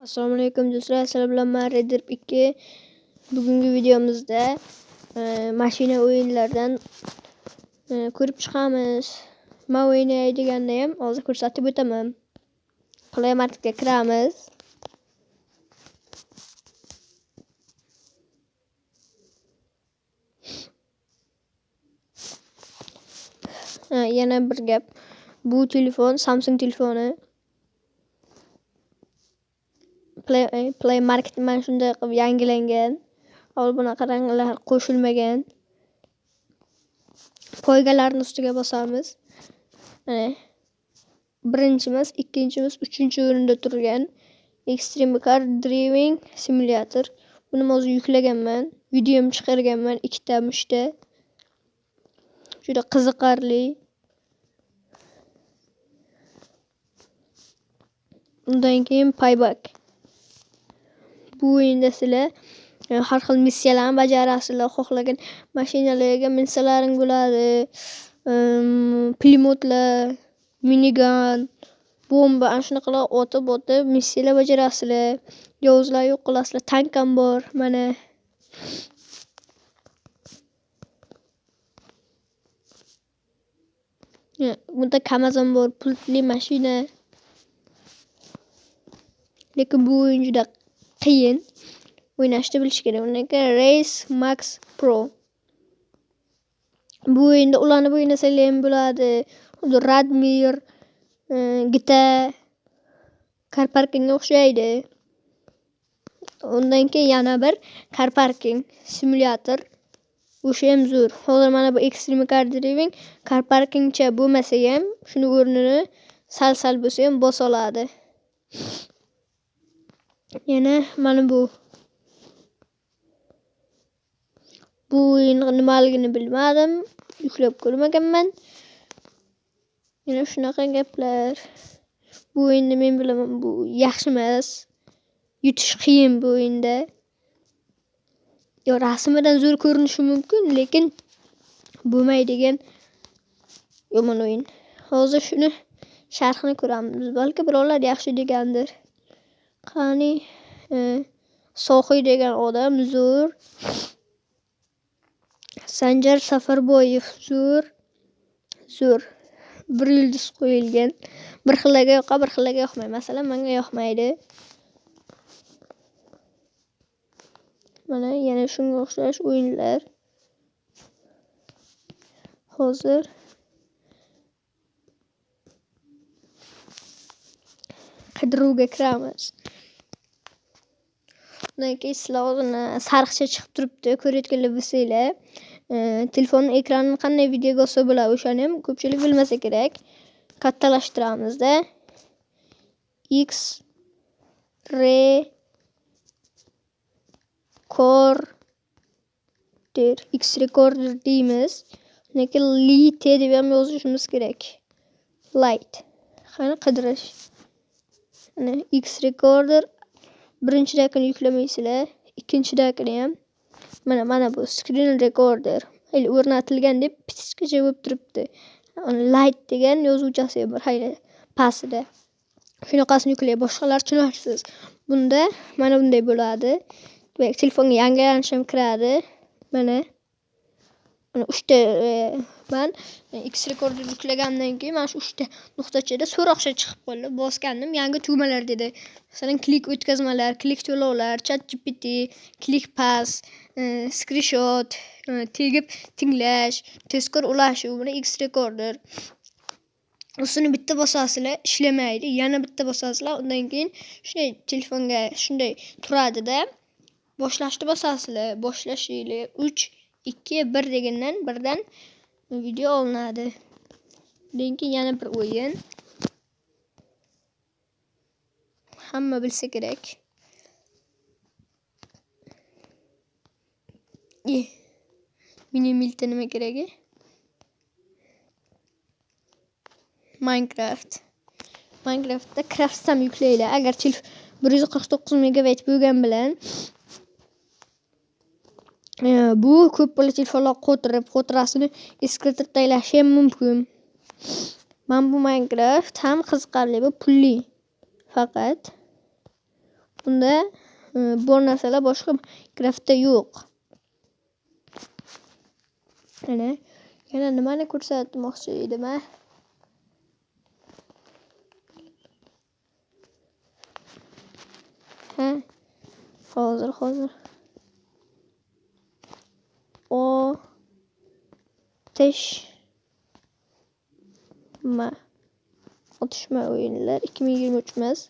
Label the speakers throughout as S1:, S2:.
S1: Assalomu alaykum do'stlar, sizlar bilan men Raider 2. Bugungi videomizda mashina o'yinlaridan ko'rib chiqamiz. Men o'ynaydiganda ham hozir ko'rsatib o'taman. Play Marketga kiramiz. Yana bir gap. Bu telefon Samsung telefoni. Play Market mana shunday qilib yangilangan. Avval bunaqa ranglar qo'shilmagan. Poygalarning ustiga bosamiz. Birinchimiz, ikkinchimiz, uchinchi o'rinda turgan Extreme Car Driving Simulator. Buni o'zi yuklaganman, videom chiqarganman, ikkita mushta. Juda qiziqarli. Undan keyin Payback. Bu o'yinda sizlar har xil missiyalarni bajarasizlar. Xohlagan mashinalarga minsalaring bo'ladi. Pulemyotlar, minigun, bomba, ana shunaqalar otib missiyalar bajarasizlar. Yovuzlar yo'q qilasizlar. Tank ham bor. Mana bunda Kamazon bor, pultli mashina. Lekin bu o'yin juda qiyin. O'ynashni bilish kerak. Undan keyin Race Max Pro. Bu o'yinda ulanib o'ynasanglar ham bo'ladi. Xuddi Radmir, GTA, Car Parkingga o'xshaydi. Undan keyin yana bir Car Parking Simulator. O'sha ham zo'r. Hozir mana bu Extreme Car Driving Car Parkingcha bo'lmasa ham, shuni o'rnini sal bo'lsa ham bosa oladi. Yana mana bu o'yin nimaligini bilmadim, yuklab ko'rmaganman. Yana shunaqa gaplar. Bu o'yinni men bilaman, bu yaxshi emas. Yutish qiyin bu o'yinda. Yo, rasmidan zo'r ko'rinishi mumkin, lekin bo'lmaydigan yomon o'yin. Hozir shuni sharhini ko'ramiz. Balki birovlar yaxshi degandir. Qani, Sohiy degan odam zo'r. Sanjar Safarboyev zo'r. 1 yulduz qo'yilgan. Bir xillarga yoqadi, bir xillarga yoqmaydi. Masalan, menga yoqmaydi. Mana yana shunga o'xshash o'yinlar. Hozir qidiruvga kiramiz. Undan keyin sizlarga sariqcha chiqib turibdi, ko'rayotganlar bo'lsanglar. Telefonning ekranini qanday videoga olsa bo'ladi, o'shani ham ko'pchilik bilmasa kerak. Kattalashtiramizda. X-recorder deymiz. Lekin Lite deb ham yozishimiz kerak. Light. Qani qidirish. X-recorder birinchi dakini yuklamaysizlar, ikkinchi dakini ham. Mana bu screen recorder. O'rnatilgan deb pichkacha bo'lib turibdi. Light degan yozuvchasi bor, pastida. Shunaqasini yuklay, boshqalar tushunarsiz. Bunda mana bunday bo'ladi. Telefonga yangilanish ham kiradi. Mana 3 ta men X-recorder yuklagandan keyin mana shu 3 ta nuqtachada so'roqcha chiqib qoldi. Bosgandim, yangi tugmalar dedi. Masalan, klik o'tkazmalar, klik to'lovlar, ChatGPT, klik pass, screenshot, tegib tinglash, tezkor ulashuv. Buni X-recorder. Usini bitta bosasizlar, ishlamaydi. Yana bitta bosasizlar, undan keyin shunday telefonga shunday turadi-da. Boshlashni bosasizlar, boshlashinglar 3 2 1 degandan birdan video olinadi. Undan keyin yana bir o'yin. Hamma bilsa kerak. Minimilta nima keragi? Minecraftda Craft ham yuklaylar. Agar 149 megabayt bo'lgan bilan bu ko'p pulli telefonlar xotirasini eskirtirib tashlashi ham mumkin. Men bu Minecraft ham qiziqarli, bu pulli. Faqat Bunda bor narsalar boshqa Minecraftda yo'q. Mana yana nimani ko'rsatmoqchi edim a? Ha? Hozir. Otishma o'yinlar 2023 emas.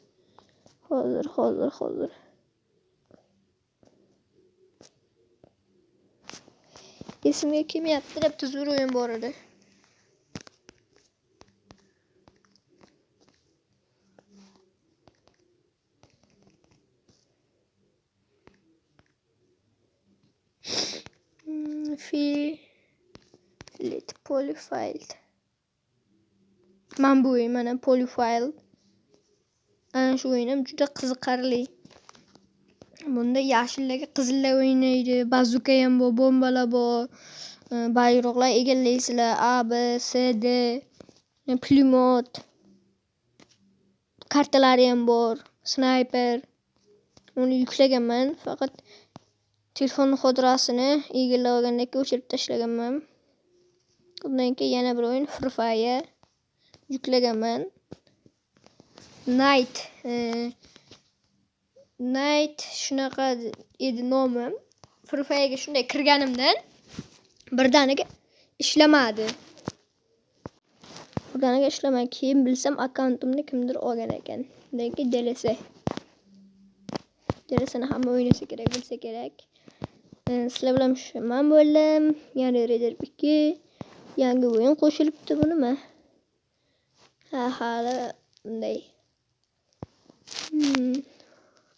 S1: Hozir. Esimga kelmayapti deb tuzur o'yin bor edi. Polyfile. Men bu o'yin mana Polyfile. Ana shu o'yinim juda qiziqarli. Bunda yashillarga qizillar o'ynaydi, bazuka ham bor, bombalar bor, bayroqlar egallaysizlar, A, B, C, D, pulemyot, kartalari ham bor, snayper. Uni yuklaganman, faqat telefon xotirasini egallab olgandan keyin o'chirib tashlaganman. Undan keyin yana bir o'yin Free Fire yuklaganman. Night shunaqa edi nomi. Free Fire'ga shunday kirganimdan birdaniga ishlamadi. Keyin bilsam akkauntimni kimdir olgan ekan. Undan keyin DLS'ni hamma o'ynasa kerak, bilsa kerak. Sizlar bilan man bo'ldim. Yana Red 2 yangi o'yin qo'shilibdi bunimi? Hali bunday.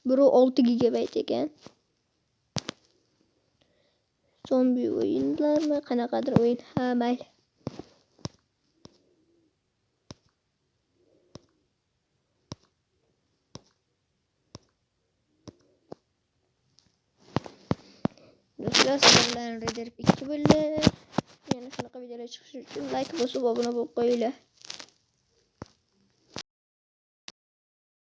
S1: Biri 6 GB ekan. Zombi o'yinlarmi? Qanaqadir o'yin. Ha, mayli. Do'stlar, sizlar bilan Red 2 bo'ldi. Yana shunaqa videolar chiqishi uchun like bosib obuna bo'lib qo'yinglar.